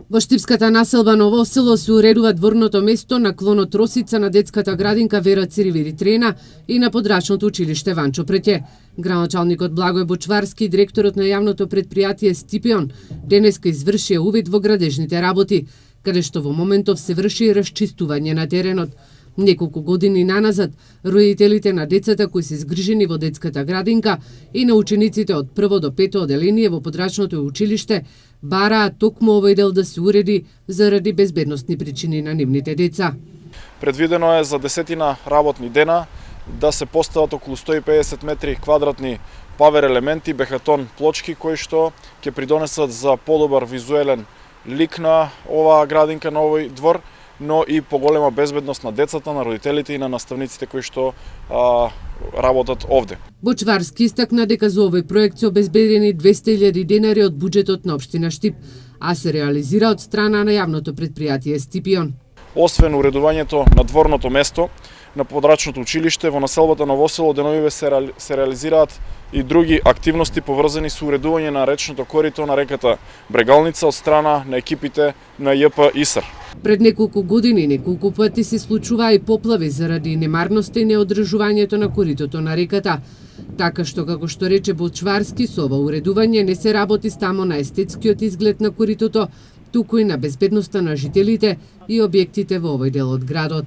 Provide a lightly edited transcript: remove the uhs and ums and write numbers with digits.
Во штипската населба Ново село се уредува дворното место на клонот Росица на детската градинка Вера Цирвири Трена и на подрачното училиште Ванчо Преќе. Градоначалникот Благој Бочварски и директорот на јавното предпријатие Стипион денеска извршија увид во градежните работи, каде што во моментов се врши расчистување на теренот. Неколку години наназад, родителите на децата кои се згрижени во детската градинка и на учениците од 1 до 5 оделение во подрачното училиште бараат токму овој дел да се уреди заради безбедносни причини на нивните деца. Предвидено е за 10 работни дена да се постават околу 150 метри квадратни павер елементи, бехатон плочки кои што ќе придонесат за подобар визуелен лик на оваа градинка, на овој двор, но и поголема безбедност на децата, на родителите и на наставниците кои што работат овде. Бочварски истакна дека за овој проект се обезбедени 200.000 денари од буџетот на општина Штип, а се реализира од страна на јавното предпријатие Стипион. Освен уредувањето на дворното место на подрачното училиште, во населбата Ново село деновиве се реализираат и други активности поврзани со уредување на речното корито на реката Брегалница од страна на екипите на ЈП ИСР. Пред неколку години неколку пати се случуваа и поплави заради немарноста и неодржувањето на коритото на реката. Така што, како што рече Бочварски, со ова уредување не се работи само на естетскиот изглед на коритото, туку и на безбедноста на жителите и објектите во овој дел од градот.